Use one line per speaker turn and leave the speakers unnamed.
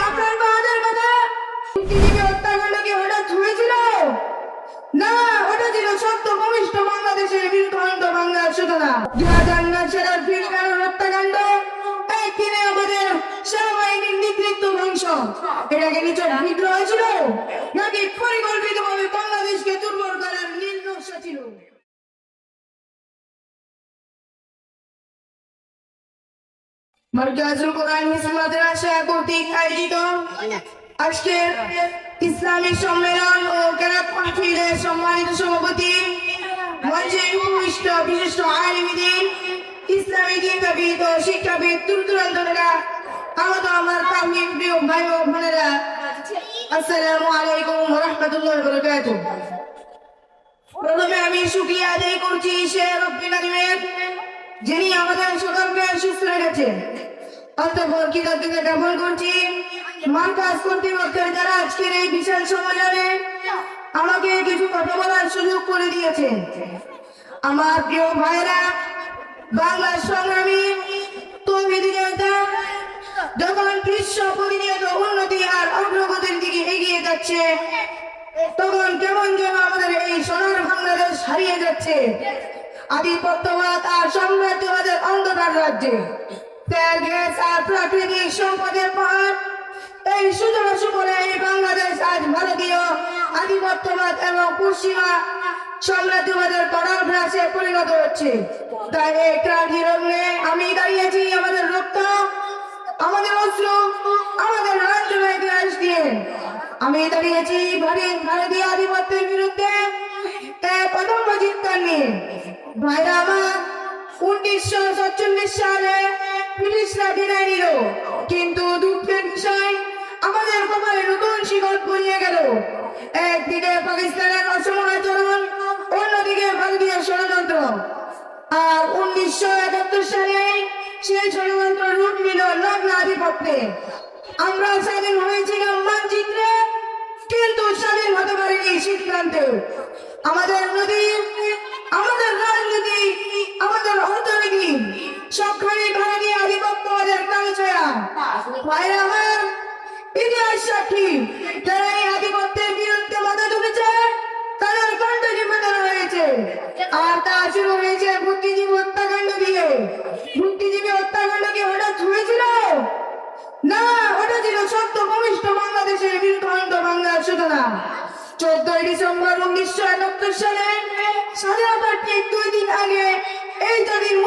আপনার বাহাদের কথা পৃথিবী হত্যাকাণ্ড কি হঠাৎ হয়েছিল? না, ওটা ছিল সত্য ভূমিষ্ঠ বাংলাদেশের বীরকান্ত বাংলার সূচনা। 2009 সালের ফিলকানোর হত্যাকাণ্ড একদিনে আমাদের সেনাবাহিনীর নেতৃত্ব ধ্বংস। এটাকে নিছক বিদ্রোহ ছিল নাকি পরিকল্পিতভাবে বাংলাদেশকে দুর্বল করার নীল নকশা ছিল? মার্কাজুল কোরআন হিফজ মাদ্রাসা কর্তৃক আয়োজিত আজকের ইসলামী সম্মেলন ও কেরাত মাহফিলের সম্মানিত সভাপতি, মঞ্চে উপবিষ্ট বিশিষ্ট আলিমদ্বীন, ইসলামী চিন্তাবিদ ও শিক্ষাবিদ, দূর দূরান্ত থেকে আগত আমার তাওহীদ প্রিয় ভাই ও বোনেরা, আসসালামু আলাইকুম ওয়া রাহমাতুল্লাহি ওয়া বারাকাতুহু। প্রথমে আমি শুকরিয়া আদায় করছি সে রব্বুল আলামিনের, যিনি আমাদের সকলকে সুস্থ রেখেছেন। অতঃপর কৃতজ্ঞতা জ্ঞাপন করছি মার্কাজ কর্তৃপক্ষের, যারা আজকের এই বিশাল সম্মেলনে আমাকে কিছু কথা বলার সুযোগ করে দিয়েছেন। আমার প্রিয় ভাইরা, বাংলার সংগ্রামী তৌহিদি জনতা যখন বিশ্ব প্রতিনিয়ত উন্নতি আর অগ্রগতির দিকে এগিয়ে যাচ্ছে, তখন কেমন যেন আমাদের এই সোনার বাংলাদেশ হারিয়ে যাচ্ছে আধিপত্যবাদ আর সাম্রাজ্যবাদের অন্ধকার রাজ্যে। তেল, গ্যাস আর প্রাকৃতিক সম্পদের পাহাড়, এই সূচনা সুফলে এই বাংলাদেশ আজ ভারতীয় আধিপত্যবাদ এবং পশ্চিমা সাম্রাজ্যবাদের কড়ার গ্রাসে পরিণত হচ্ছে। তাই এই ক্রান্তি লগ্নে আমি দাঁড়িয়েছি আমাদের রক্ত, আমাদের অস্ত্র, আমাদের রাষ্ট্রীয় ইতিহাস দিয়ে। আমি দাঁড়িয়েছি ভারতীয় আধিপত্যের বিরুদ্ধে এক অদম্য চিৎকার নিয়ে। ভাইরা আমার, 1947 সালে ব্রিটিশরা বিদায় নিল, কিন্তু দুঃখের বিষয় আমাদের কপালে নতুন শিকল পরিয়ে গেল। একদিকে পাকিস্তানের অসম আচরণ, অন্যদিকে ভারতীয় ষড়যন্ত্র। আর 1971 সালে সেই ষড়যন্ত্র রূপ নিল নগ্ন আধিপত্যে। আমরা স্বাধীন হয়েছিলাম মানচিত্রে, কিন্তু স্বাধীন হতে পারিনি সিদ্ধান্তে। আমাদের নদী, আমাদের রাজনীতি, আমাদের অর্থনীতি সবখানে ভারতীয় আধিপত্যবাদের কালছায়া। ভাইরা আমার, ইতিহাস সাক্ষী, যারা এই আধিপত্যের বিরুদ্ধে মাথা তুলেছে তাদের কণ্ঠ জীবন হয়েছে। আর তা শুরু হয়েছে বুদ্ধিজীবী হত্যাকাণ্ড দিয়ে। বুদ্ধিজীবী হত্যাকাণ্ড কি হঠাৎ হয়েছিল? না, ওটা ছিল সত্য ভূমিষ্ঠ বাংলাদেশের বীরকান্ত বাংলার সূচনা। 14 ডিসেম্বর 1971 সালে স্বাধীনতার ঠিক 2 দিন আগে এই জাতির